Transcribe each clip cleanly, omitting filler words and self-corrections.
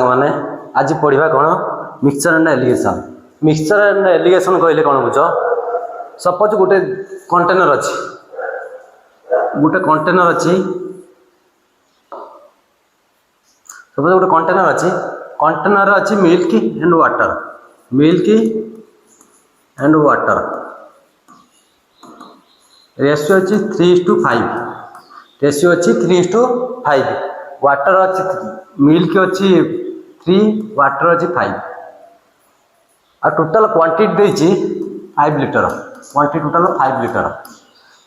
माने आज पढ़ा कौन mixture and allegation. Mixture and allegation कहले कौन बुझ। सपोज गोटे कंटेनर अच्छी सपोज गोटे कंटेनर अच्छी मिल्क एंड वाटर रेशियो अच्छी 3:5 वाटर अच्छी मिल्क अच्छी 3 वाटर अच्छी 5 और टोटल क्वांटिटी देछि 5 लीटर क्वांटिटी टोटल 5 लीटर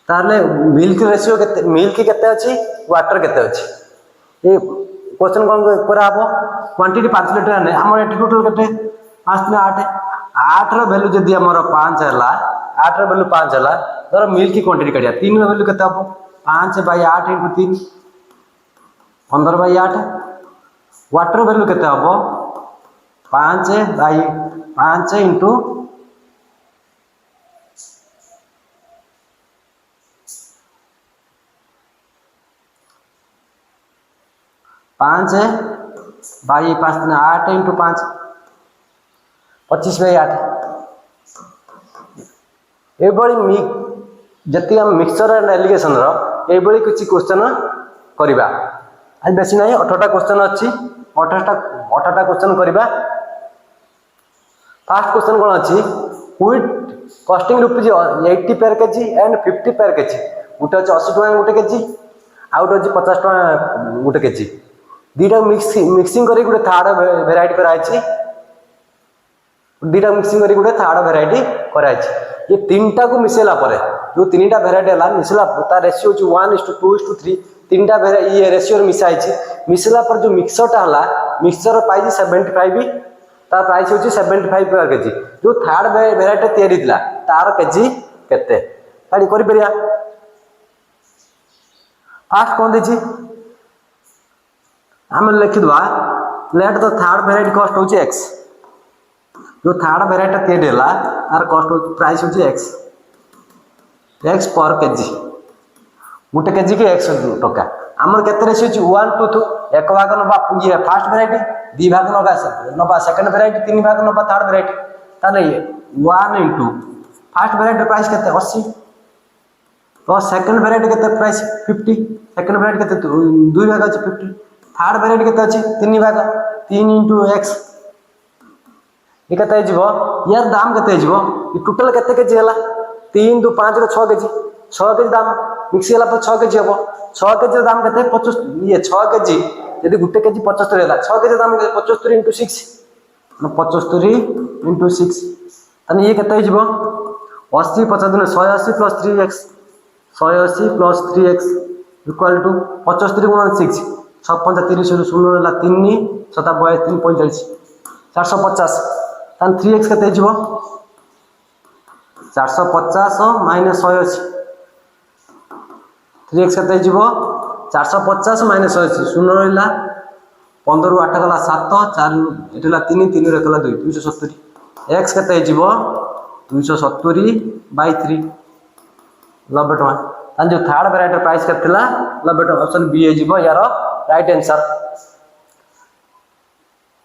ताले मिल्क रेशियो केते मिल्क केते अछि वाटर केते अछि ये क्वेश्चन कोन करा हबो क्वांटिटी 5 लीटर ने हमर एटी टोटल केते 5 ने 8 रो वैल्यू जदी हमर 5 हला 8 रो वैल्यू 5 हला धर मिल्क क्वांटिटी काढिया 3 रो वैल्यू केते हबो 5/8 * 3 15/8 वाटर वैल्यू केते हबो 5/5 * 5/5 * 8 * 5 25/8 एबळी जति हम मिक्सचर एंड एलिगेशन रो एबळी किछि क्वेश्चन करिबा आज बेसी नहीं 18टा क्वेश्चन अच्छी 18टा क्वेश्चन करिबा। फर्स्ट क्वेश्चन कौन अच्छी व्हिट कॉस्टिंग रुपीज 80 पर केजी एंड 50 पर केजी गोटे अच्छे 80 टका गोटे केजी आउट अच्छे 50 टका गोटे केजी दीटा मिक्सिंग करी गोटे थर्ड वेराइटी कराई दीटा मिक्सिंग करी गोटे थर्ड वेराइटी कराई ये तीनटा को मिसेला परे जो तीनटा वेराइटी हला मिसला ता रेशियो जो 1:2:3 तीनटा ये रेशियो मिसाई मिसला पर जो मिक्सरटा हला मिक्सचर पाई 75 तार प्राइस होची 75 पर केजी जो थर्ड वेराइटी तयारी दिला तार केजी केते काडी करि परिया। फर्स्ट कोन देची हम लिखि दवा let the third variety cost होची x जो थर्ड वेराइटी तयारी हला तार कॉस्ट होची प्राइस होची x पर केजी गोटे केजी के 100 टका हमर केते रेशियो होची 1:2 एक भाग नबा ये फर्स्ट वेराइटी 2 भाग नबा सेकंड वेराइटी 3 भाग नबा थर्ड वेराइटी ताले 1 * फर्स्ट वेराइटी प्राइस केते 80 तो सेकंड वेराइटी केते प्राइस 50 सेकंड वेराइटी केते 2 भाग अछि 50 थर्ड वेराइटी केते अछि 3 भाग 3 * x ये केते जिवो यार दाम केते जिवो ये टोटल केते केजी हला 3 * 2 = 5 * 6 केजी 6 केजी दाम मिक्स हला पर 6 केजी हबो 6 केजी दाम केते 25 ये 6 केजी यदि गुटे केजी 75 हला 6 केजी दाम 75 * 6 75 * 6 तने ये केते जिवो 80 50 * 180 + 3x 180 + 3x = 75 * 6 56 30 0 हला 3 7 22 3 45 450 तन 3x केते जिवो 450 - 180 3x केते जिवो 450 - 180 0 रहला 15 * 8 गला 7 4 एटला 3 3 रे गला 2 270 x केते जिवो 270/3 90 टका तन जो थर्ड वेराइटी प्राइस केतला 90 टका ऑप्शन बी ए जिवो यार right answer.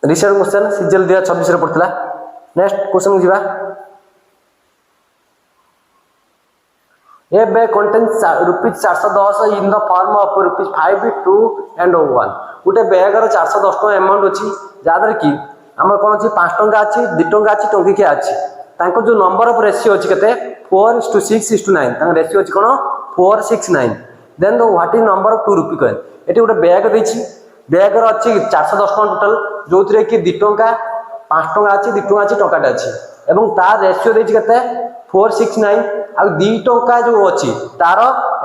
Research question CGL 2026 रे पड़तला। नेक्स्ट क्वेश्चन जिबा A bag contains ₹410 in the form of ₹5 2 and 1 गोटे बैग रो 410 टका अमाउंट अछि जादर कि हमर कोन अछि 5 टका अछि 2 टका अछि टंकिया अछि तांको जो नंबर ऑफ रेशियो अछि केते 4:6:9 तांको रेशियो अछि कोन 469 then the what is number of 2 rupee coin एटी गोटे बैग देछि बैग रो अछि 410 टका टोटल जोथरे कि 2 टका 5 टका अछि 2 टका अछि टकाटा अछि एवं तार रेशियो देछि केते 469 आ 2 टका जो अछि तार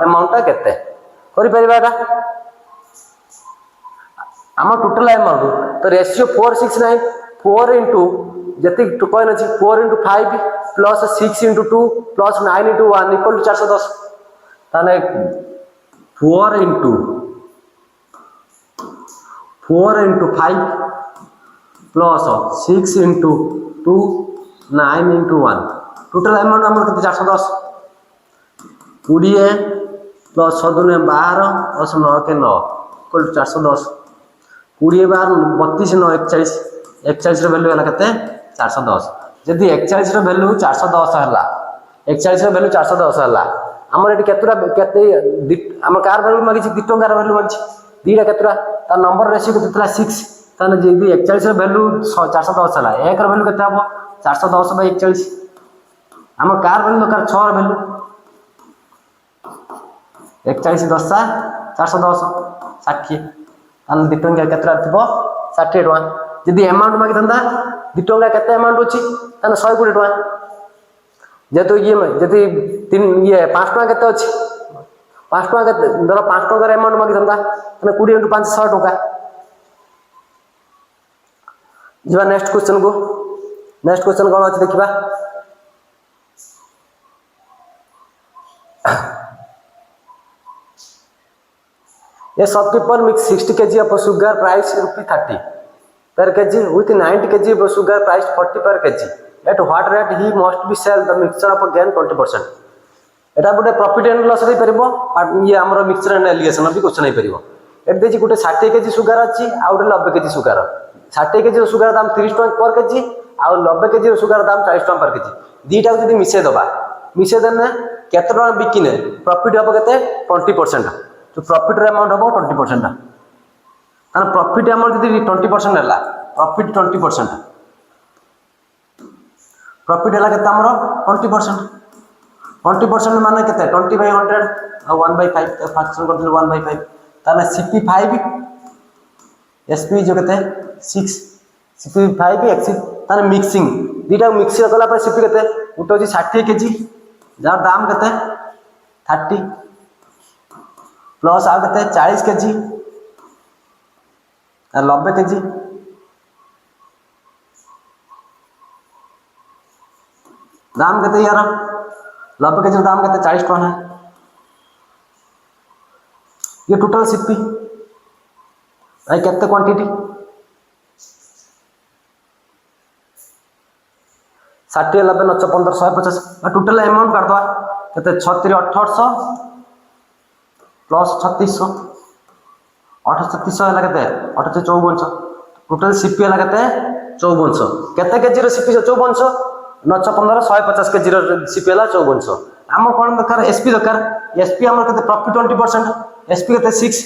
अमाउंट केते करि परिबाटा हम टोटल अमाउंट तो रेशियो 469 4 into जति कॉइन अछि 4 into 5 plus 6 into 2 plus 9 into 1 equal to 410 ताने 4 into 5 plus 6 into 2 9 into 1 total amount हमर कते 410 20 plus 6 12 plus 9 के 9 इक्वल टू 410 20 बार 32 9 41 41 भैल्यू है केते 410 जदि 41 भैल्यू 410 है 41 भैल्यू 410 है आमर ये केतुरा केते आम कार भैल्यू मागिछि 2 टंकार भैल्यू मागिछि दीटा केतुरा ता नंबर रेशियो केतेला 6 ताने जदि 41 भैल्यू 410 है 1 भैल्यू केते हबो 410 बाय 41 आम कार भैल्यू दरकार 6 भैल्यू 41 10 410 60 ताने 2 टंका केतरा थबो 60 टका जदि अमाउंट मागी था 2 टंका केते अमाउंट अछि ताने 120 टका जेतु ये जदि 3 ये 5 टका केते अछि 5 टका केते धर 5 टका अमाउंट मागी था ताने 20 * 5 100 टका जीवा नेक्स्ट क्वेश्चन को नेक्स्ट क्वेश्चन कोन अछि देखिबा A shopkeeper mix 60 kg of sugar price ₹30 per kg with 90 kg of sugar price 40 per kg. At what rate he must be sell the mixture of gain 20%. एटा गोटे profit and loss रे परबो ये हमरो mixture and allegation भी question हे परबो eight देछि गोटे 60 kg sugar अछि आ गोटे 90 kg सुगर 60 kg सुगर दाम 30 टका पर केजी आ 90 kg सुगर दाम 40 टका पर केजी दीटा जदी मिसे दबा मिसे देने केते टका बिकिने प्रॉफिट हबो केते 20% तो प्रॉफिट रे अमाउंट हबो 20% तान प्रॉफिट अमाउंट जदी 20% हला प्रॉफिट 20% प्रॉफिट हला केते हमरो 20% 20% माने केते 20/100 आ 1/5 फ्रैक्शन कर दिले 1/5 ताने CP5 SP जो केते 6 CP5 एक्स ताने मिक्सिंग दीटा मिक्स कला पर CP केते उठो जी 60 kg जार दाम केते 30 प्लस आ केते 40 kg आ 90 kg दाम केते यार 90 kg दाम केते 40 टका है ये टोटल सीपी भाई केते क्वांटिटी 60 90 90 15 150 टोटल अमाउंट कर दवा केते 36 1800 प्लस 3600 3800 है केते 5400 टोटल सीपी है केते 5400 केते केजी रो सीपी 5400 9 15 150 केजी रो सीपी है 5400 आम कोन दरकार एसपी दरकार एसपी हमर केते प्रॉफिट 20% एसपी केते 6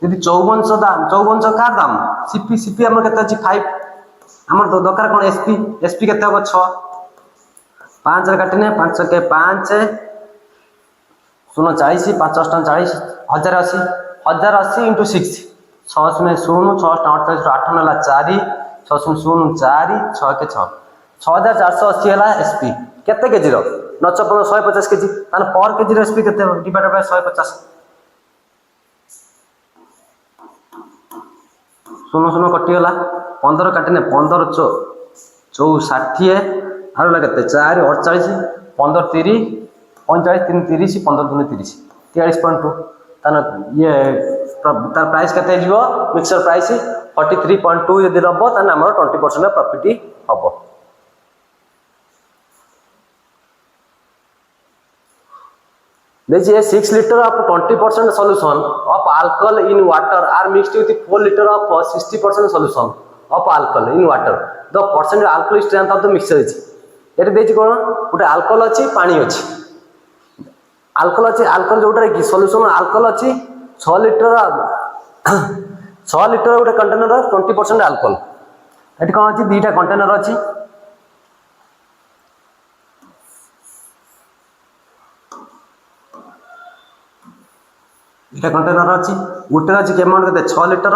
यदि 5400 दाम 5400 का दाम सीपी सीपी हमर केते अछि 5 हमर दरकार कोन एसपी एसपी केते हो 6 5 रे काटिने 5 के 5 0 40 5 40 1080 1080 into 6 6 में 0 6 48 8 नला 4 6 0 4 6 के 6 6480 है एसपी केते केजी रो 150 केजी तान पर केजी रो एसपी केते डिवाइडेड बाय 150 0 कटि गला 15 काटिने 15 60 आरो लगते 4 48 15 30 39 3 30 15 2 30 43.2 तान ये तार प्राइस केते जीवो मिक्सचर प्राइस 43.2 यदि रबो तान हमर 20% प्रॉफिट हबो देखिए 6 liter of 20% solution of alcohol in water are mixed with 4 liter of 60% solution of alcohol in water the percent alcohol strength of the mixture is एटे देछि कोन गोटे अल्कोहल अछि पानी अछि अल्कोहल अछि अल्कोहल जोटा कि सॉल्यूशन अल्कोहल अछि 6 लीटर 6 लीटर गोटे कंटेनर 20% अल्कोहल एटी कोन अछि दीटा कंटेनर अछि दीटा कंटेनर अछि गोटे अछि के अमाउंट केते 6 लीटर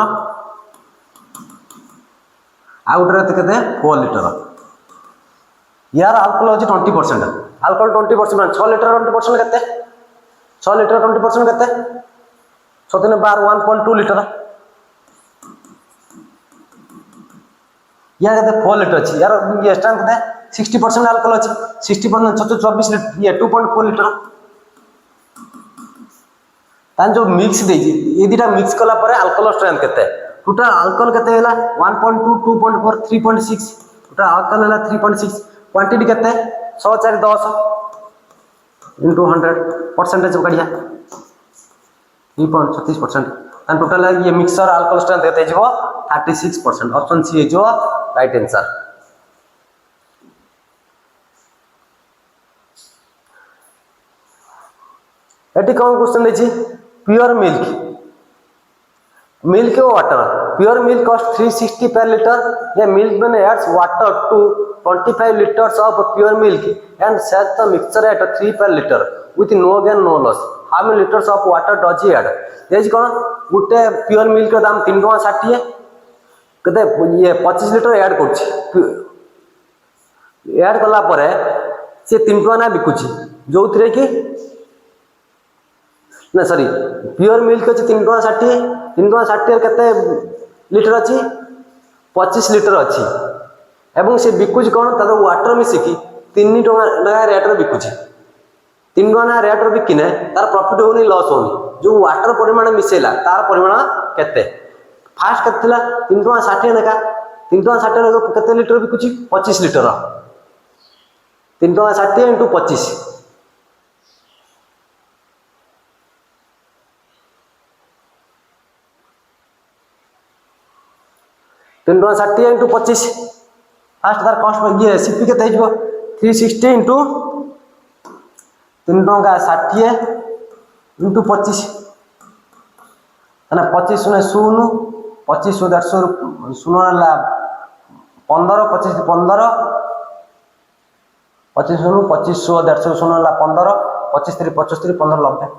आ गोटे केते 4 लीटर यार अल्कोहल अछि 20% अल्कोहल 20% 6 लीटर 20% केते 6 लीटर 20% केते 6 दिन 12 1.2 लीटर यार केते 4 लीटर अछि यार ये स्टैंड केते 60% अल्कोहल अछि 60% 24 लीटर ये 2.4 लीटर तान जो मिक्स देजी ये दिटा मिक्स कला परे अल्कोहल स्ट्रेंथ केते टोटल अल्कोहल केते हैला 1.2 2.4 3.6 टोटल अल्कोहल हैला 3.6 क्वांटिटी केते 100 4 10 into 100 परसेंटेज बढ़िया 3.36% एंड टोटल ये मिक्सर अल्कोहल स्ट्रेंथ केते जीवो 36%। ऑप्शन सी जो राइट आंसर। एटी कौन क्वेश्चन देखिए प्योर मिल्क मिल्क और water pure milk cost 360 per liter या milkman adds water to 25 liters of pure milk and sells the mixture at 3 per liter with no gain no loss how many liters of water does he add देखिए कौन गोटे pure milk दाम 3.60 केते ये 25 litre add करछि add कला परे से 3 टका ना बिकुछि जो थरे कि ना सॉरी प्योर मिल्क अच्छे 3.60 केते लिटर अच्छी 25 लिटर अच्छी एवं से बिकुच कौन तार वाटर मिसिकी 3 टका रेट्रे बिकुच 3 टका रेट्रे बिकिने तार प्रॉफिट होनी लॉस होनी जो वाटर परिमाण मिसेला तार परिमाण केते फास्ट केते 3.60 लेखा 3.60 केते लिटर बिकुच 25 लिटर 3.60 × 25 3.60 × 25 फास्ट तार कॉस्ट ये सीपी के 360 × 3.60 × 25 है 25 शून्य 0 25 150 शून्य 15 25 15 25 शून्य 25 150 शून्य 15 25 3 75 15 90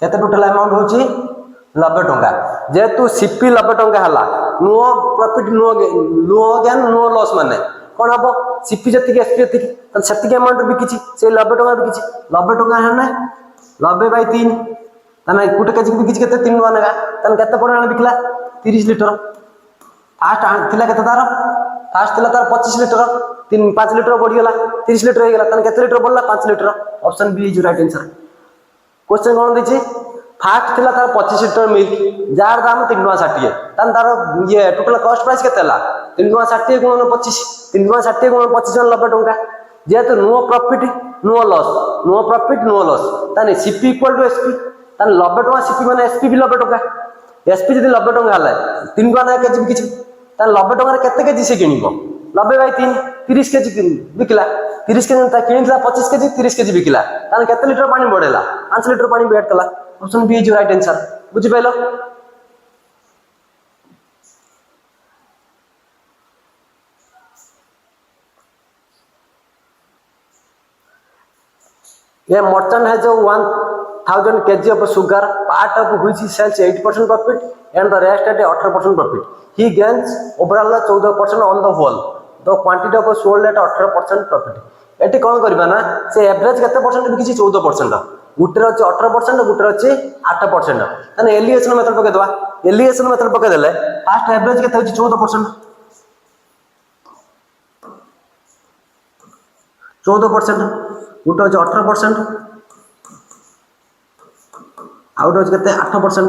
केते टोटल अमाउंट होची 90 टंका जेहेतु सीपी 90 टंका हला no profit no gain no loss माने कोन हबो सीपी जति एसपी जति त सेति अमाउंट बिकिछि से 90 टंका बिकिछि 90 टंका हने 90/3 तने कुटे केजी बिकिछि केते 3 टंका नेगा तने केते परिमाण बिकला 30 लिटर फास्ट थिला केते तार फास्ट थिला तार 25 लिटर 5 लिटर बढ़ी गेला 30 लिटर हो गेला तने केते लिटर बढ़ला 5 litre option B is right answer question कोन देछि फास्ट थिला तार 25 लिटर मिल्क जार दाम 3.60 तन तार ये टोटल कॉस्ट प्राइस केते ला 3.60 × 25 3.60 × 25 90 टंका जेहेतु नो प्रॉफिट नो लॉस ताने सीपी इक्वल टू एसपी ताने 90 टंका सीपी माने एसपी भी 90 टंका एसपी जदि 90 टंका हला 3 टंका ना केजी बिकिछि ताने 90 टंका केते केजी से किनिबो 90/3 30 केजी बिकला 30 केजी ता किनिला 25 केजी 30 केजी बिकला ताने केते लिटर पानी बढ़ेला 5 लिटर पानी भी ऐड कला option B is right answer बुझि पाइलो ये मर्चेंट है जो 1000 kg of sugar part of which he sells 8% profit and the rest at 18% profit he gains overall 14% on the whole the quantity of sold at 18% profit eighty कौन करबा ना से average केते परसेंट बिकिछि 14% गुटे अछि 18% गुटे अछि 8% तने एलिएशन मेथड पके दवा एलिएशन मेथड पके देले फास्ट एवरेज केते होछि 14% 14% गुटे अछि 18% आउट अछि केते 8%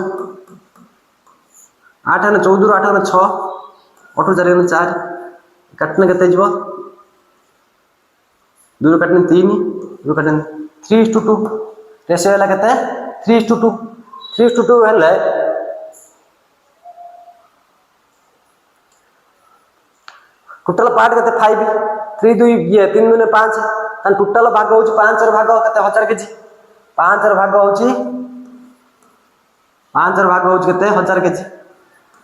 8 ने 14 8 ने 6 8 4 ने 4 काटने केते जिवो 2 काटने 3 2 काटने 3:2 रेशियो हला केते 3:2 3:2 हेले टोटल पार्ट केते 5 3 2 ये 3 2 5 तन टोटल भाग होची 5 र भाग केते 1000 केजी 5 र भाग होची 5 र भाग होची केते 1000 केजी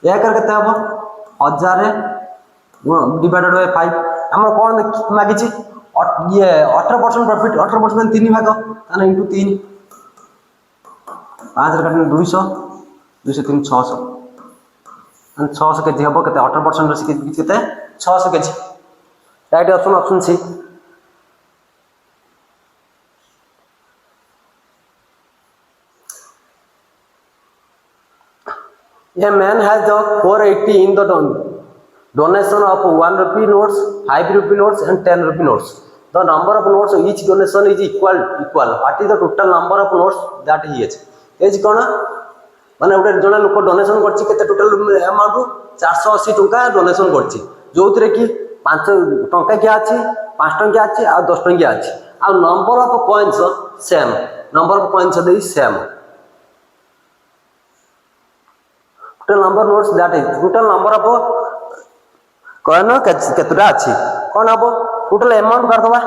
1 र केते हबो 1000 डिवाइडेड बाय 5 हमर कोन मागिची ये 18% प्रॉफिट 18% में 3 भाग ताने इनटू 3 5 रे काटने 200 200 3 600 and 600 केजी हबो केते 18% रे केते 600 KG right option option C A man has the 480 in the donation of 1 rupee notes, 5 rupee notes and 10 rupee notes. The number of notes each donation is equal. What is the total number of notes that he has? Is कौन माने उडे जणा लोक donation करछि केते total amount 480 टंका donation करछि जोथरे कि 5 टंका के अछि 5 टंका अछि आ 10 टंका अछि आ number of coins same number of coins दे same total number notes that is total number of coin केतुटा अछि कोन हबो total amount कर दबा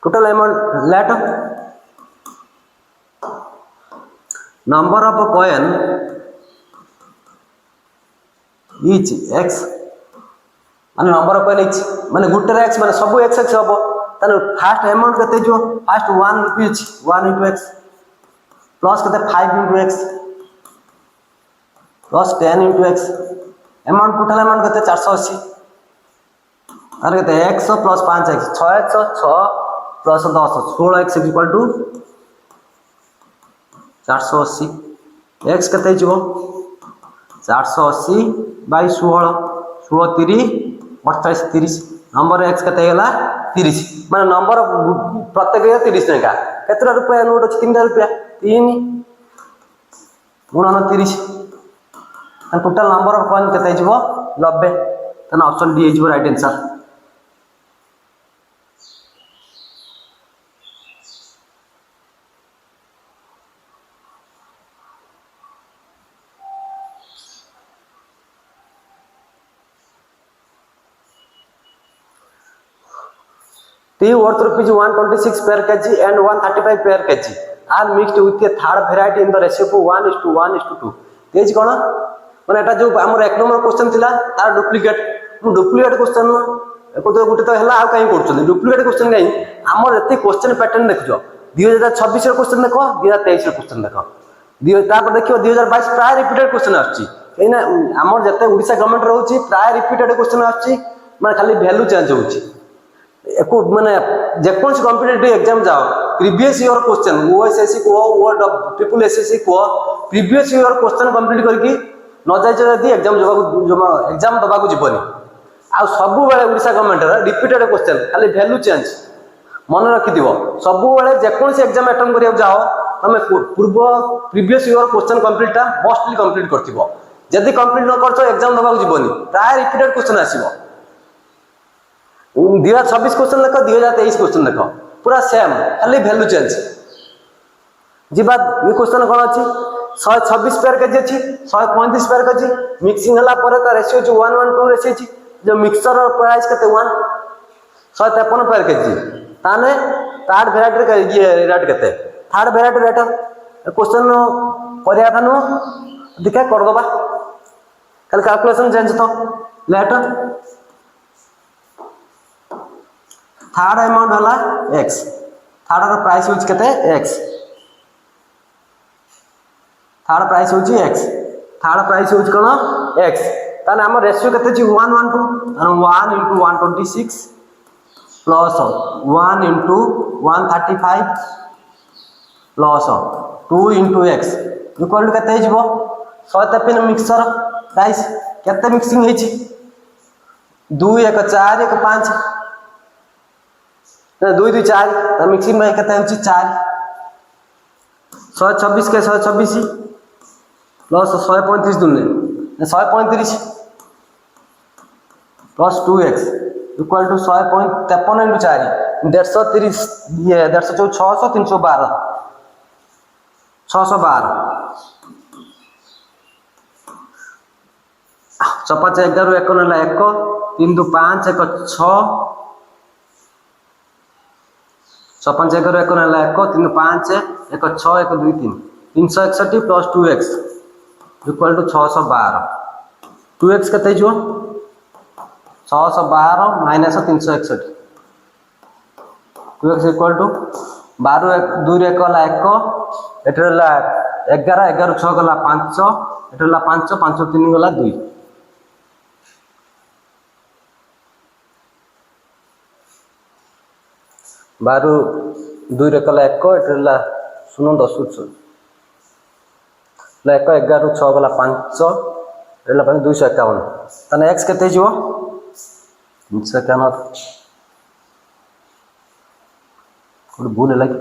total amount let number of coin each x माने नंबर ऑफ कोइन माने गुटे x माने सब x x हबो ताने फर्स्ट अमाउंट केते जो first 1 rupees 1 into x plus केते 5 into x plus 10 into x amount total amount केते 480 अरे केते x plus 5x 6x 6 plus 10 16x equal to 480 x केते जो 480 बाय 16 16 3 28 30 नंबर x केते गेला 30 माने नंबर प्रत्येक 30 टका केतरा रुपया नोट अछि 3 रुपया 3 गुणन 30 and total number of coin केते जिवो 90 तने ऑप्शन डी जिवो right answer tea worth rupees 126 per kg and 135 per kg are mixed with a third variety in the ratio of 1:1:2 तेज कोन माने एटा जो हमर एक नंबर क्वेश्चन थिला तार डुप्लीकेट क्वेश्चन एको तो गुटे तो हला आ काई करछन डुप्लीकेट क्वेश्चन काई हमर एते क्वेश्चन पैटर्न देखजो 2026 रे क्वेश्चन देखो 2023 रे क्वेश्चन देखो तापर देखियो 2022 प्राय रिपीटेड क्वेश्चन आछि एना हमर जते ओडिसा गवर्नमेंट रहउछि प्राय रिपीटेड क्वेश्चन आछि माने खाली वैल्यू चेंज होउछि एको माने जेकोन्स कॉम्पिटिटिव एग्जाम जाओ प्रीवियस ईयर क्वेश्चन ओएसएससी को वर्ड ट्रिपल एसएससी को प्रीवियस ईयर क्वेश्चन कंप्लीट करके न जाय जदी एग्जाम दबा को जीवनी आ सब बेले ओडिसा गवर्नमेंट रिपीटेड क्वेश्चन खाली वैल्यू चेंज मन रखि दिबो सब बेले जेकोन्स एग्जाम अटेम्प्ट करिया जाओ तमे पूर्व previous year question complete mostly complete करथिबो जदी कंप्लीट न करछो एग्जाम दबा को जीवनी प्राय रिपीटेड क्वेश्चन आसीबो 2026 क्वेश्चन देखो 2023 क्वेश्चन देखो पूरा सेम खाली वैल्यू चेंज जी बात ये क्वेश्चन कोन अछि 126 पेयर केजी अछि 135 पेयर केजी मिक्सिंग हला परे त रेशियो जो 1:2 रेशियो अछि जो मिक्सचर और प्राइस केते 1 153 पेयर केजी ताने थर्ड वैरायटी के ये रेट केते थर्ड वैरायटी रेट क्वेश्चन करिया थानो दिखा कर दबा कल कैलकुलेशन चेंज तो लेट थर्ड अमाउंट हला x थर्ड रो प्राइस होच केते x थर्ड प्राइस होच x थर्ड प्राइस होच कोन x ताने हमर रेशियो केते छी 1:2 1 into 126 plus 1 into 135 plus 2 into x equal to केते हिजबो 153 मिक्सचर प्राइस केते मिक्सिंग हेछि 2 1 4 1 5 2 2 4 त मिक्सिंग में केते होछि 4 126 के 126 प्लस 135 दुने 135 plus 2x equal to 153 into 4 130 ये 154 600 312 612 5 11 1 नेला 1 3 2 5 1 6 55 11 1 नेला 1 3 5 1 6 1 2 3 361 plus 2x equal to 612 2x केते जो 612 माइनस 361 2x इक्वल टू 12 2 रे कला 1 एटला 11 11 6 गला 5 एटला 5 5 3 गला 2 12 2 रे कला 1 एटला 0 10 1 11 6 गला 5 एटला 251 तने x केते जीवो 351 कोड भूल लगी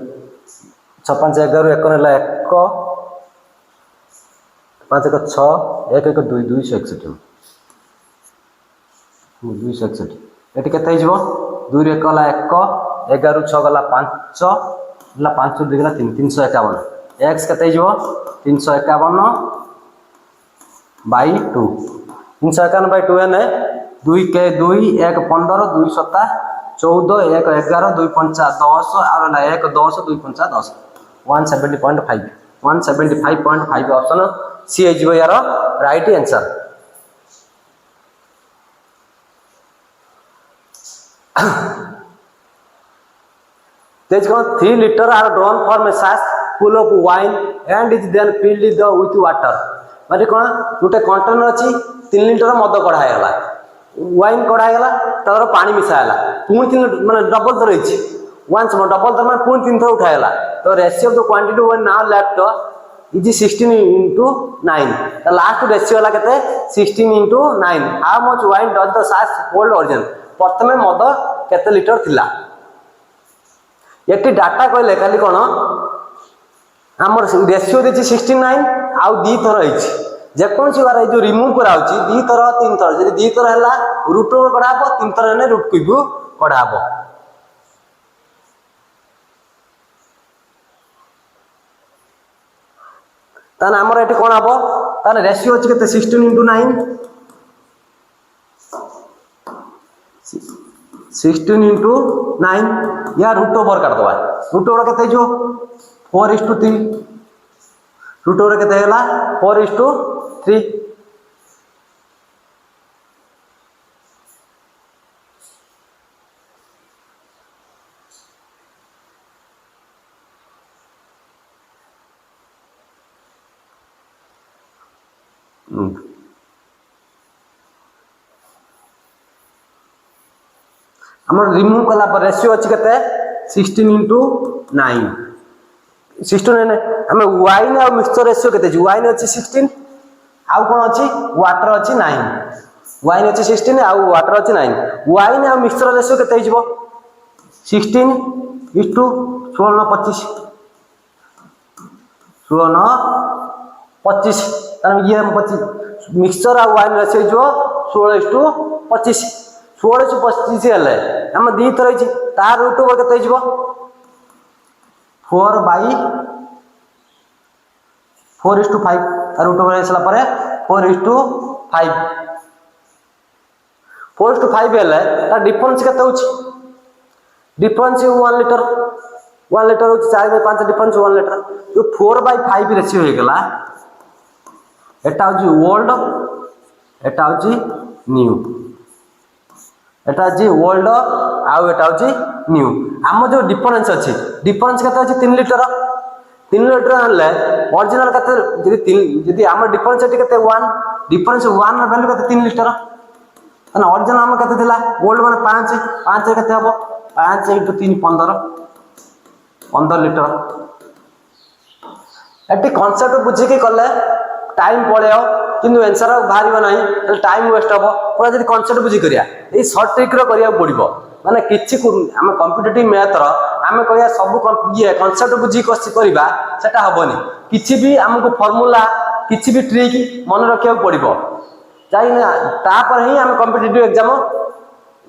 56 11 1 नेला 1 5 1 6 1 1 2 261 261 एटी केते जीवो 2 रे कला 1 11 6 गला 5 ला 5 2 गला 3 351 एक्स के 351 बाई 2 351 बाई 2 है 2 के 2 1 15 2 7 14 1 11 2 5 10 और 1 10 2 5 10 170.5 175.5 ऑप्शन सी है यार right answer. There is 3 liters are drawn from a sash full of wine and is then filled with water. माने कौन गोटे कंटेनर अच्छी 3 लिटर मद कढ़ाईगला वाइन कढ़ाईगला तर पानी मिसाइला पुणी 3 माने डबल थर रही वंस डबल थर माने पुणी 3 थर उठाईगला तो ratio of the quantity one now left is 16 into 9 the last ratio वाला केते 16 into 9 how much wine does the सास होल्ड ओरिजिन प्रथमे मद केते लिटर थिला एक डाटा कहले खाली कौन आमर रेशियो देछि 69 आउ दी थर रही जेकोसी बार जो रिमूव कराउछि दी थर 3 थर जदि दी थर हैला रूट ओवर कढाबो 3 थर हेने रूट क्यूब कढाबो तान आमर एठी कोन हबो तान रेशियो अछि केते 16 into 9 16 into 9 या रूट ओवर कर दवा रूट ओवर केते जो 4:3 रूट ओवर केते हैला 4:3 हमर रिमूव कला पर रेशियो अछि केते 16 into 9 16 ने हमें वाइन और मिक्सचर रेशियो केते जी वाइन अछि 16 आउ कोन अछि वाटर अछि 9 वाइन अछि 16 आउ वाटर अछि 9 वाइन और मिक्सचर रेशियो केते हिजबो 16:16 25 25 तने ये 25 मिक्सचर और वाइन रेशियो जो 16:25 16:25 हेले हम दी थर रही तार रूट ओवर केते हिजबो 4/4:5 तार रूट ओवर हेसला परे 4:5 4:5 हेले तार डिफरेंस केते होछि डिफरेंस 1 लीटर 1 लीटर होछि 4/5 डिफरेंस 1 लीटर जो 4/5 रेशियो हे गेला एटा होछि ओल्ड एटा होछि न्यू एटा जी ओल्ड आउ एटा होची न्यू आम जो डिफरेंस अछि डिफरेंस केते अछि 3 लीटर आनले ओरिजिनल केते जदी आम डिफरेंस एटी केते 1 डिफरेंस 1 र वैल्यू केते 3 लीटर तने ओरिजिनल आम केते थिला ओल्ड माने 5 रे केते हबो 5 * 3 15 लीटर एटी कांसेप्ट बुझी के करले टाइम पळेओ किंतु आंसर बाहरिबो नाही टाइम वेस्ट हबो पूरा जदी कांसेप्ट बुझी करिया ए शॉर्ट ट्रिक रो करिया पड़िबो माने किछि हम कॉम्पिटिटिव मैथ रो हम कहिया सब ये कांसेप्ट बुझी करबा सेटा हबोनी किछि भी हमको फार्मूला किछि भी ट्रिक मन रखिया पड़िबो चाहि ना ता पर ही हम कॉम्पिटिटिव एग्जाम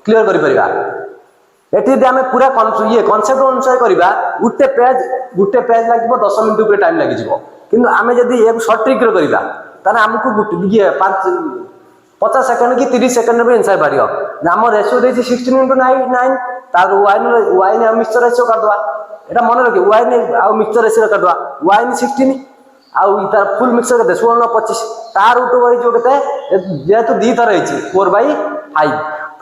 क्लियर करि परिबा एटी यदि हम पूरा ये कांसेप्ट अनुसार करबा गुटे पेज लागबो 10 मिनिट ऊपर टाइम लागि जिवो किंतु आमे जदी एक शॉर्ट ट्रिक रो करबा ताने हमको ये 50 सेकंड की 30 सेकंड में आंसर बारियो नाम रेशियो देछि 16 into 9 तार वाइन आ मिक्सचर रेशियो कर दवा एटा मन रखि वाइन आ मिक्सचर रेशियो कर दवा वाइन 16 आ तार फुल मिक्सचर केते 16:25 तार रूट ओवर जो केते जेतु दी थर रहिछि 4/5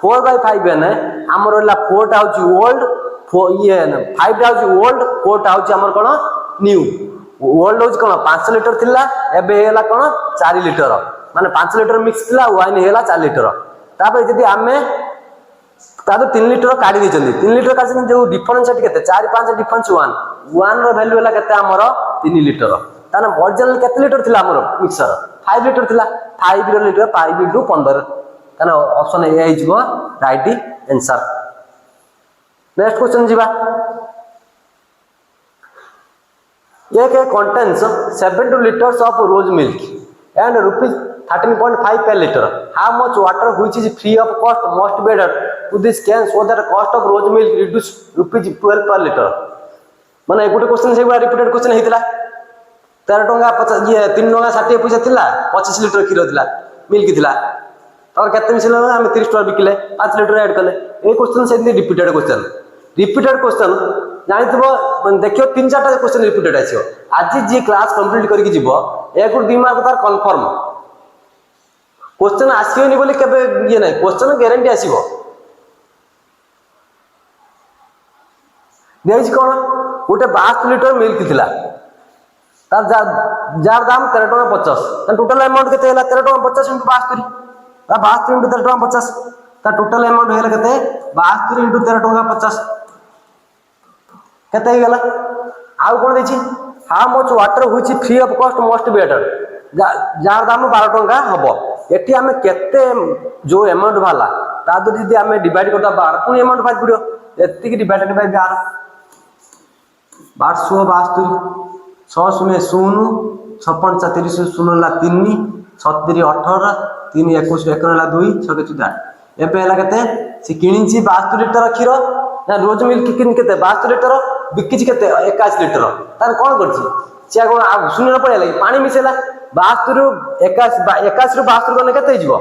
4/5 ने हमर होला 4 टा होछि ओल्ड ये 5 टा होछि ओल्ड 4 टा होछि हमर कोन न्यू ओल्ड होछि कोन 5 लीटर थिला एबे हेला कोन 4 लीटर माने 5 लीटर मिक्स थिला वाइन हेला 4 लीटर तापर जदी आमे तादो 3 लीटर काढी दिचंदी 3 लीटर काढी जो डिफरेंस एट केते 4 5 डिफरेंस 1 रो वैल्यू होला केते हमर 3 लीटर ताने ओरिजिनल केते लीटर थिला हमर मिक्सर 5 लीटर थिला 5 लीटर 5 into 15 ताने ऑप्शन ए हिजबो राइट आंसर। नेक्स्ट क्वेश्चन जीवा एक contains 72 liters of rose milk and rupees 13.5 per liter. How much water which is free of cost must be added to this can so that cost of rose milk reduce rupees 12 per liter. माने गोटे question से repeated question हेतिला 13 टंका 50 ये 3 टंका 60 पैसा थिला 25 litre क्षीर थिला milk थिला तर केते मिसले हम 30 टका बिकले 5 लिटर ऐड कले ए क्वेश्चन से रिपीटेड क्वेश्चन जानिथबो देखियो 3-4टा क्वेश्चन रिपीटेड आछियो आज जे क्लास कंप्लीट करके जीवो एक 2 मार्क तार कंफर्म क्वेश्चन आसीओनी बोली केबे ये नै क्वेश्चन गारंटी आसीबो देइछ कोन गोटे 52 लिटर मिल्क थिला तार जार दाम 13 टका 50 त टोटल अमाउंट केते हला 13 टका 50 * 72 ता 72 * 13 टका 50 ता टोटल अमाउंट हेला केते 72 * 13 टका 50 केते गेला आउ कोन देछि how much water which free of cost must be added जार दाम 12 टका हबो एठी हमें केते जो अमाउंट वाला ता दो यदि हमें डिवाइड करता 12 पुनी अमाउंट फाइट पड़ियो एति की डिवाइडेड बाय 12 12 0 56 30 0 ला 3 36 18 3 21 1 ला 2 6 के 8 एबे हला केते से किनिछि 72 लिटर क्षीर ना रोज मिल्क किन केते 72 लिटर बिकिछि केते 21 लिटर तार कोन करछि से कोन आ सुनना पड़ेला पानी मिसेला 72 रु 21 रु 72 कोन केते हिजबो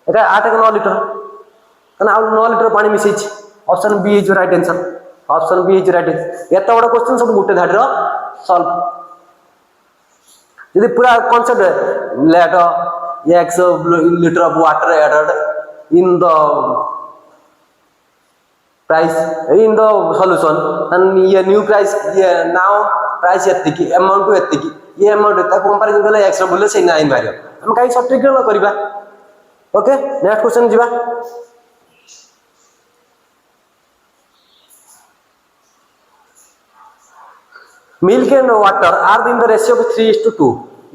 एटा 8 के 9 लिटर तना आ 9 लिटर पानी मिसेछि option B is right answer option B is right एत बड़ क्वेश्चन सब गुटे धाडी रो सॉल्व यदि पूरा concept let x litre of water added in the price in the solution and ये न्यू प्राइस ये नाउ प्राइस एतिकी अमाउंट टू एतिकी ये अमाउंट ता कंपैरिजन गले x बोले से 9 बारियो हम काई सब्ट्रैक्ट न करबा ओके नेक्स्ट क्वेश्चन जीवा milk and water are in the ratio of 3:2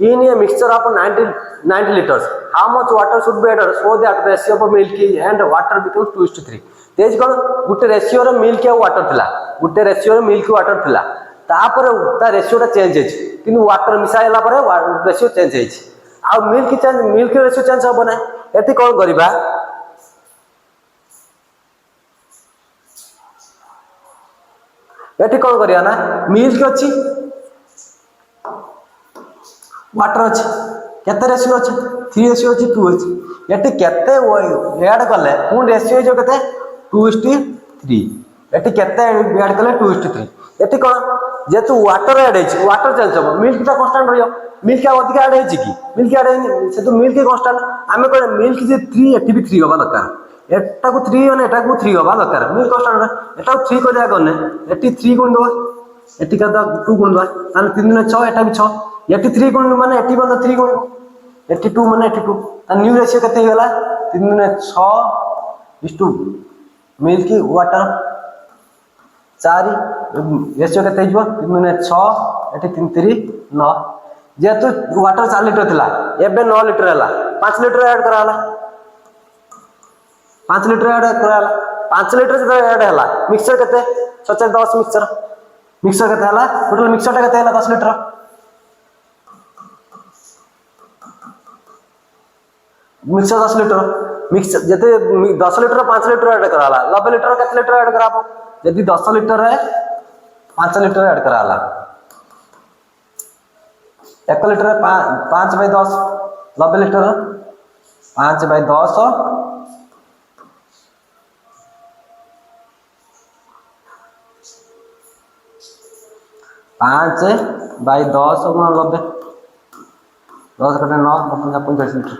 in a mixture of 90 liters how much water should be added so that the ratio of milk and water becomes 2:3 Tej cone Gute ratio रे milk और water थिला गुटे ratio रे milk water थिला तापर ता ratio टा change हेछि किनु water मिसाइला परे रेशियो चेंज हेछि आ मिल्क रेशियो चेंज हो बना एति कोन करिबा एटी कौन करिया ना मिल्क अच्छी वाटर अच्छी केते रेशियो अच्छी 3 रेशियो अच्छी 2 अच्छी एटी केते ऐड कले पुन रेशियो जो केते 2:3 एटी केते ऐड कले 2:3 एटी कोन जेतु वाटर ऐड हेछि वाटर चेंज हो मिल्क ता कांस्टेंट रहियो मिल्क का अधिक ऐड हेछि की मिल्क ऐड से तो मिल्क कांस्टेंट आमे कोन मिल्क जे 3 एटी भी 3 होबा दरकार एटा को 3 माने एटा को 3 होबा दरकार मिल्क कांस्टेंट एटा को 3 को दिया गने एटी 3 गुण दो एटी का 2 गुण दो तान 3 ने 6 एटा भी 6 एटी 3 गुण माने एटी बन 3 गुण एटी 2 माने एटी 2 तान न्यू रेशियो केते गेला 3 ने 6 मिल्क वाटर 4 रेशियो केते हिजबो 3 ने 6 एटी 3 3 9 जेतु वाटर 4 लिटर थिला एबे 9 लिटर हला 5 लिटर ऐड कराला 5 लिटर ऐड कराला 5 लिटर से ऐड हला मिक्सचर केते 10 मिक्सचर केते हला टोटल मिक्सचर टा केते हला 10 लिटर मिक्सचर 10 लिटर मिक्सचर जते 10 लिटर 5 लिटर ऐड कराला 90 लिटर केते लिटर ऐड कराबो यदि 10 लिटर है 5 लिटर ऐड कराला 1 लिटर 5/10 90 लिटर 5/10 5/10 गुणा 90 10 कटे 9 45 litre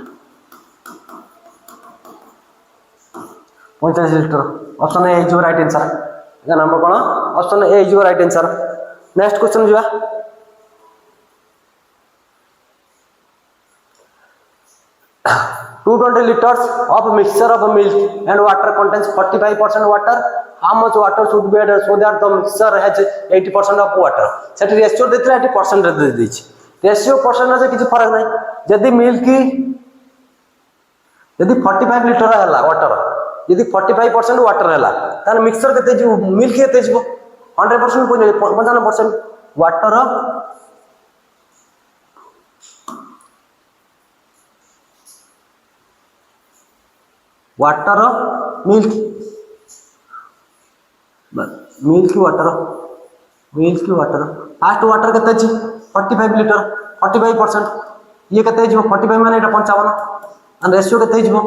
45 litre option A is your right answer या नंबर कोन option A is your right answer next question जीवा 220 liters of mixture of milk and water contains 45% water how much water should be added so that the mixture has 80% of water set ratio देथिला 80% दे दैछि ratio percentage किछि फरक नै यदि milk यदि 45 litre हला वाटर यदि 45% वाटर हला तान मिक्सचर केते जो मिल्क केते जिवो 100% 95% water water milk water fast water केते अछि 45 लिटर 45%। ये केते हो 45 माने एटा 55 और रेशियो केते हो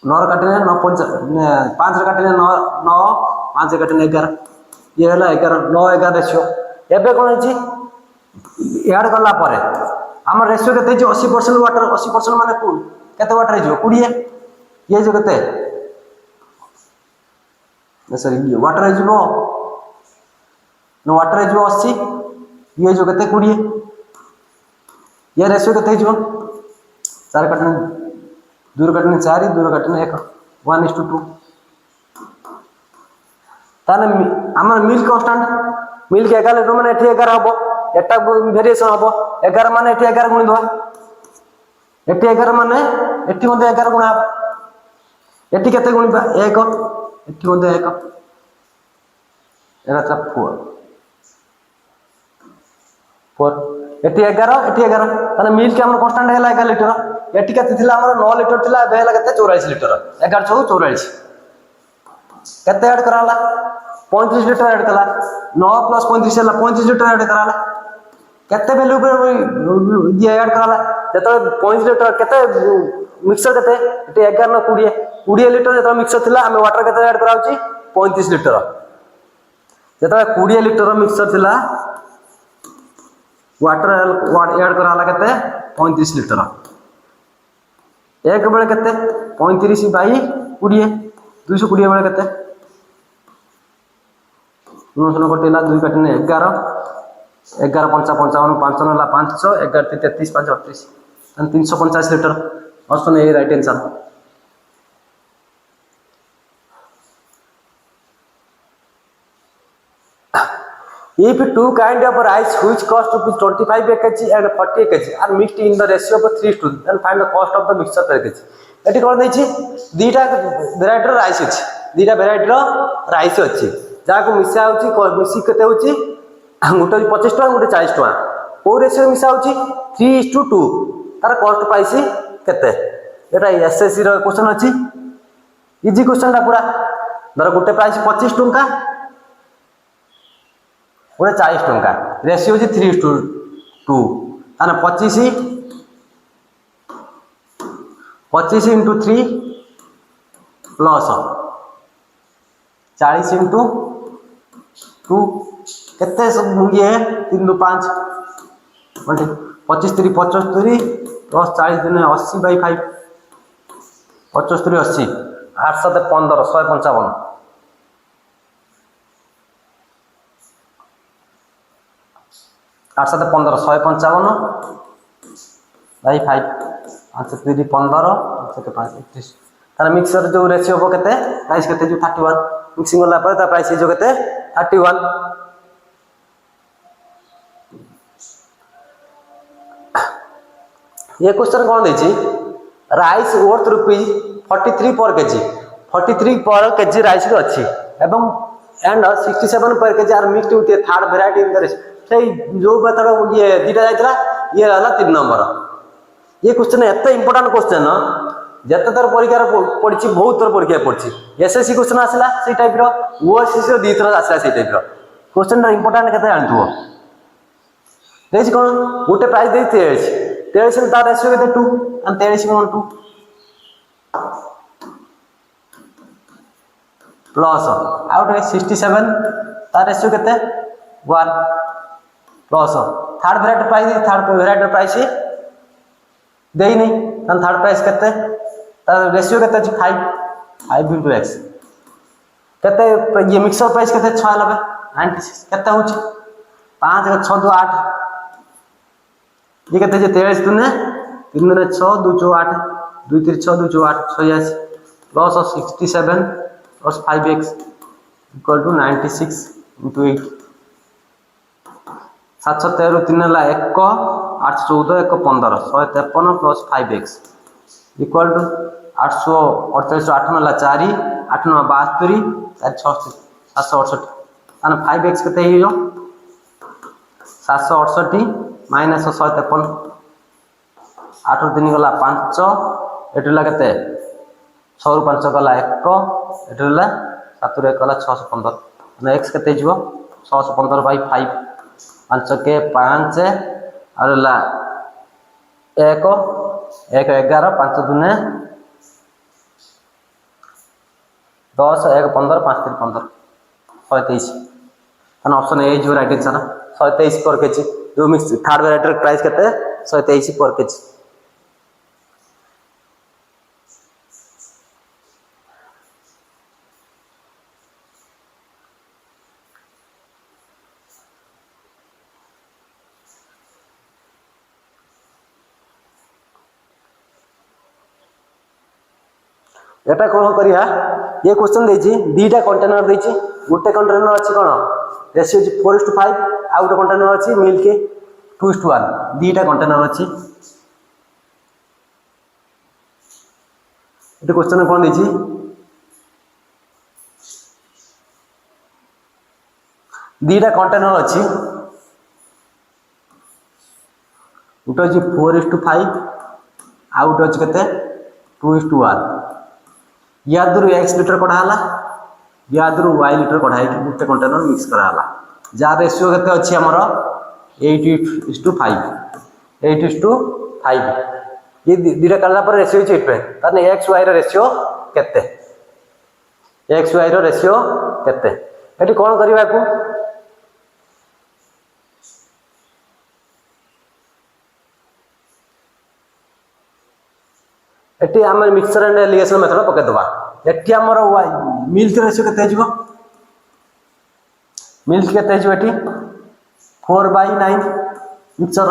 9 काटिले 9 5 रे काटिले 9 9 5 रे काटिले 11 ये हला 11 9 11 रेशियो। एबे कोन अछि ऐड करला परे हमर रेशियो केते हो 80% वाटर 80% माने केते वाटर हो 20 ये जो केते सॉरी वाटर हो वाटर हो 80 ये जो केते 20 ये रेशियो केते हो 4 काटने 2 काटने 4 2 काटने 1 1:2 ताने हमर मिल्क कांस्टेंट मिल्क 11 लिटर माने एठी 11 हबो एटा वेरिएशन हबो 11 माने एठी 11 गुणी दवा एठी 11 माने एठी मध्ये 11 गुणा एठी केते गुणिबा 1 एठी मध्ये 1 एरा था 4 एठी 11 एठी 11 ताने मिल्क हमर कांस्टेंट हैला 11 लिटर एठी केते थिला हमर 9 लिटर थिला बे हैला केते 44 लिटर 11 4 44 केते ऐड कराला 35 लिटर ऐड कला 9 + 35 हैला 35 लिटर ऐड कराला केते वैल्यू पे ये ऐड कराला जतो 35 लिटर केते मिक्सर केते एठी 11 न 20 20 लिटर जतो मिक्सर थिला हम वाटर केते ऐड कराउची 35 लिटर जतो 20 लिटर मिक्सर थिला वाटर ऐड कराला केते 35 लिटर एक बेले केते 35 बाई 20 220 बेले केते 9 कटिला 2 काटने 11 11 5 55 5 नला 500 11 33 5 38 350 litre option A right answer. If two kind of rice which cost rupees 25 kg and 40 kg are mixed in the ratio of 3:2 then find the cost of the mixture per kg एटी कोन दैछि दीटा variety rice अछि दीटा variety rice अछि जाको मिसा होछि मिसी केते होछि गोटे 25 टका गोटे 40 टका को रेशियो मिसा होछि 3:2 तार कॉस्ट पाइसी केते एटा एसएससी रो क्वेश्चन अछि इजी क्वेश्चन ता पूरा धर गोटे प्राइस 25 टका गोटे 40 टका रेशियो होछि 3:2 ताने 25 into 3 प्लस 40 into 2 केते ये 3 2 5 25 3 75 प्लस 40 दिन 80 बाई 5 75 80 8 7 15 155 8 7 15 155 बाई 5 5 3 15 5 31 तार मिक्सर जो रेशियो हो केते प्राइस केते जो 31 मिक्सिंग होला पर ता प्राइस जो केते 31 ये क्वेश्चन कोन दै छी राइस वर्थ रुपीस 43 पर केजी 43 पर केजी राइस रो अछि एवं एंड 67 पर KG are mixed with third variety in the से जो मेथड ये दीटा जाइतला ये रहला 3 नंबर ये क्वेश्चन एते इंपोर्टेंट क्वेश्चन जते तर परीक्षा पड़छि बहुत तर परीक्षा पड़छि एसएससी क्वेश्चन आसला से टाइप रो ओएससी रो दी तरह आसला से टाइप रो क्वेश्चन इंपोर्टेंट केते जानथुओ देछि कोन गोटे प्राइस दे 23 तार रेशियो केते 2 and 23 कोन 2 प्लस आउट 67 तार रेशियो केते 1 प्लस थर्ड वेराइटी प्राइस देई नहीं तन थर्ड प्राइस केते तार रेशियो केते 5 into x केते ये मिक्सर प्राइस केते 96 96 केते होची 5 6 2 8 ये केते जे 23 दुने 3 दुने 6 2 4 8 2 3 6 2 4 8 86 plus 67 plus 5x equal to 96 into 8 713 3 ला 1 814 1 15 153 प्लस 5x इक्वल टू 848 8 ला 4 8 9 72 768 अन 5x केते हियो 768 माइनस 153 8 3 गला 5 एटला केते 6 रु 5 गला 1 एटला 7 रु 1 गला 615 x केते हियो 615 बाई 5 5 के 5 और ला 1 1 11 5 दूने 10 1 15 5 3 15 123 तान ऑप्शन ए जो राइट आंसर 123 पर केजी जो मिक्स थर्ड वेराइटी प्राइस केते 123 पर केजी। एटा कौन करिया ये क्वेश्चन देछि दीटा कंटेनर देछि गोटे कंटेनर अछि कोन रेशियो 4:5 आ गोटे कंटेनर अछि मिल्क 2:1 दीटा कंटेनर अछि एटा क्वेश्चन कोन देछि दीटा कंटेनर अछि गोटे अछि 4:5 आ गोटे अछि केते 2:1 या दूर x लीटर कढ़ाला या दूर y लीटर कढ़ाई कि गोटे कंटेनर मिक्स कराला जा रेशियो केते अछि हमर 8:5 8:5 ये दीटा काला पर रेशियो अछि 8 तने x y रो रेशियो केते x y रो रेशियो केते एटी कोन करबा को एटी हमर मिक्सचर एंड एलिगेशन मेथड पके दबा एटी हमर मिल्क रेशियो केते जिवो मिल्क केते जिवो एटी 4/9 मिक्सचर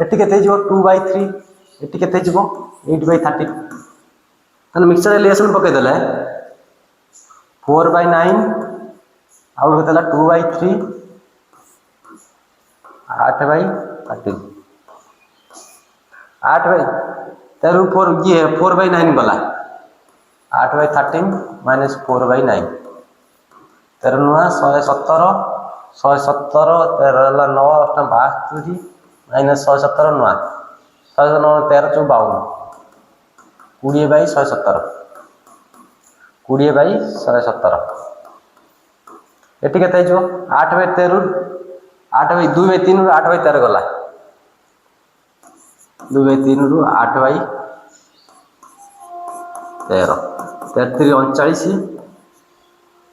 एटी केते जिवो 2/3 एटी केते जिवो 8/30 तन मिक्सचर एलिगेशन पके देले 4/9 आउ केतेला 2/3 8/13 8 4 ये 4/9 गला 8/13 माइनस 4/9 तेर नुआ 117 तेर ला 9 8 62 माइनस 117 नुआ 109 13 54 20/117 20/117 एटी केते जो 8/13 8/2/3 8/13 गला 2/3 रु 8/13 33 39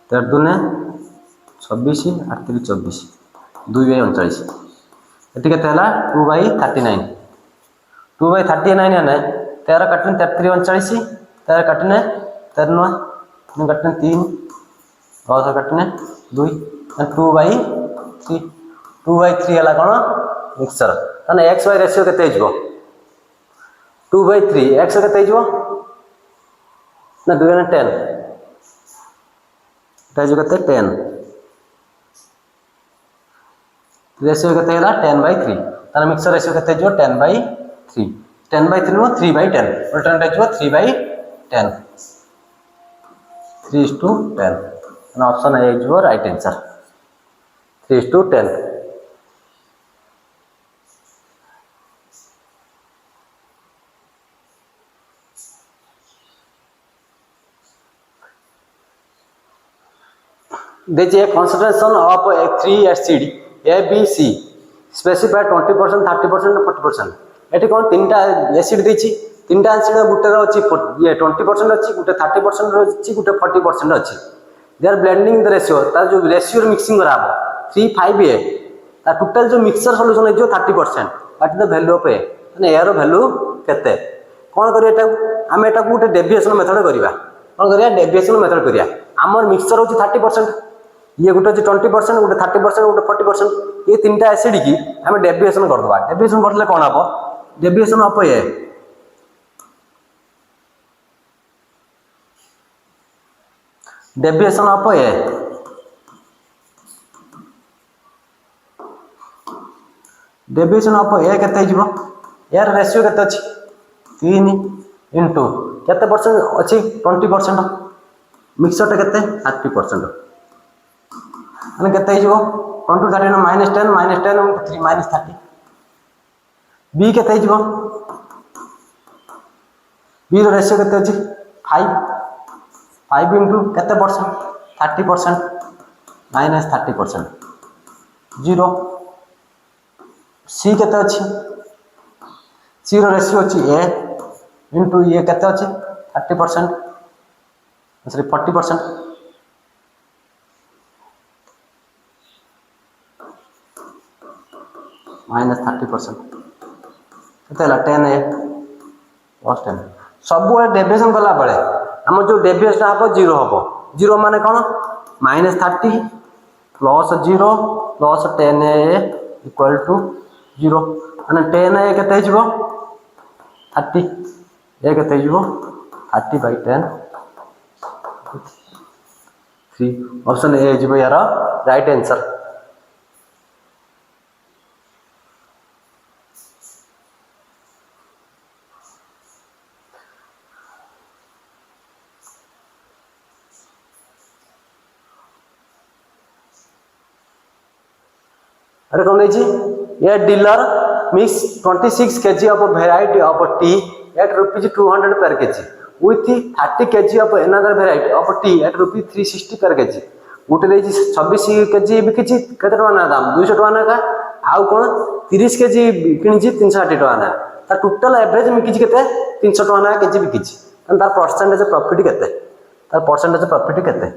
13 दुने 26 8 24 2/39 एटी केते हला 2/39 2/39 ने 13 कटने 33 39 13 कटने 13 9 कटने 3 10 कटने 2 2/3 2/3 हला कोन मिक्सचर तने x y रेशियो केते हिजबो 2/3 x केते हिजबो ना 2 ने 10 ताजो केते 10 रेशियो केते हला 10/3 तने मिक्सचर रेशियो केते हिजबो 10/3 10/3 नो 3/10 अल्टरनेट हिजबो 3/10 3:10 ना ऑप्शन ए हिजबो राइट आंसर 3:10 देखिए concentration of three acid A B C specify 20% 30% 40% eighty कोन तीनटा एसिड देछि तीनटा एसिड गुटे रो अछि ये 20% अछि गुटे 30% रो अछि गुटे 40% अछि they are blending the ratio ता जो रेशियो मिक्सिंग कराबो 3:5 ता टोटल जो मिक्सचर सॉल्यूशन जो 30% what is the value of a माने एरो वैल्यू केते कोन करिया एटा हम एटा गुटे डेविएशन मेथड करिवा कोन करिया डेविएशन मेथड करिया हमर मिक्सचर होछि 30% ये गोटे 20% गोटे 30% गोटे 40% ये तीनटा एसिड की हम डेविएशन कर दबा डेविएशन करले कोन हबो deviation of a deviation of a deviation of a केते जिवो यार रेशियो केते अछि 3 इनटू केते परसेंट अछि 20% मिक्सचर केते 30% माने केते हिजो 1 to 30 -10 -10 3 -30 बी केते हिजो बी रो रेशियो केते अछि 5 इनटू केते परसेंट 30% -30% 0 सी केते अछि सी रो रेशियो अछि ए इंटू ये केते अछि 30% सॉरी 40% माइनस 30% केते हला 10 ए प्लस 10 सब डेविएशन कला बेले हम जो डेविएशन हम 0 हबो 0 माने कोन -30 plus 0 plus 10 A equal to 0 माने 10 ए केते हिजबो 30 ए केते हिजबो 30 बाय 10 3 ऑप्शन ए हिजबो यार राइट आंसर। अरे कौन देखिए ये dealer mix 26 kg of variety of tea at rupees 200 per kg with 30 kg of another variety of tea at rupees 360 per kg गोटे देखिए 26 kg बिकी केते टका ना दाम 200 टका ना का आउ कोन 30 kg किनी 360 टका ना ता टोटल एवरेज मिकी केते 300 टका ना केजी बिकी तार परसेंटेज प्रॉफिट केते तार परसेंटेज प्रॉफिट केते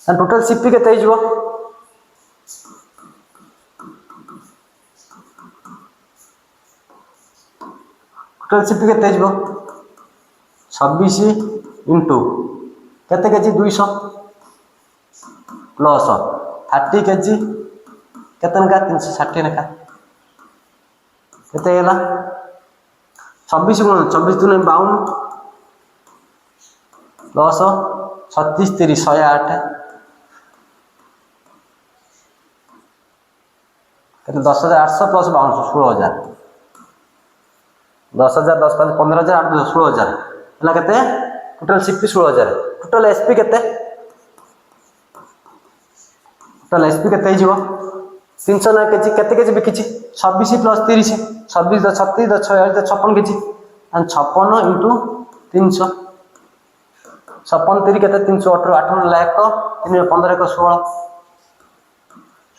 ता टोटल सीपी केते हिजबो टोटल सीपी केते हिजबो 26 इंटू केते केजी 200 प्लस 30 केजी केते नका 360 नका केते हैला 26 गुण 24 दुने 52 प्लस 36 30 108 केते 10800 प्लस 52 16000 10,000 10 5 15,000 8 16,000 है केते टोटल सीपी 16,000 टोटल एसपी केते टोटल एसपी केते हिजबो 300 ना केजी केते केजी बिकिछि 26 प्लस 30 26 36 46 56 केजी एंड 56 इंटू 300 56 3 केते 318 8 लाख 3 15 1 16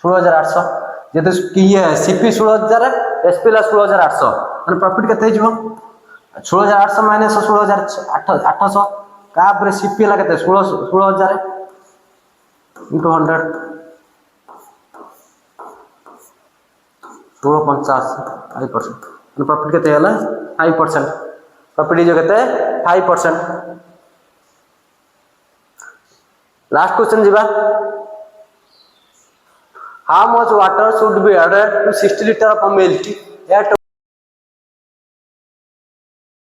16,800 जेते की सीपी 16,000 एसपी ला 16,800 माने प्रॉफिट केते हिजबो 16,800 माइनस 16,800 का पर सीपी ला केते 16,000 इंटू 100 16.50 5% प्रॉफिट केते हला 5% प्रॉफिट जो केते 5%। लास्ट क्वेश्चन जीवा how much water should be added to 60 liter of milk at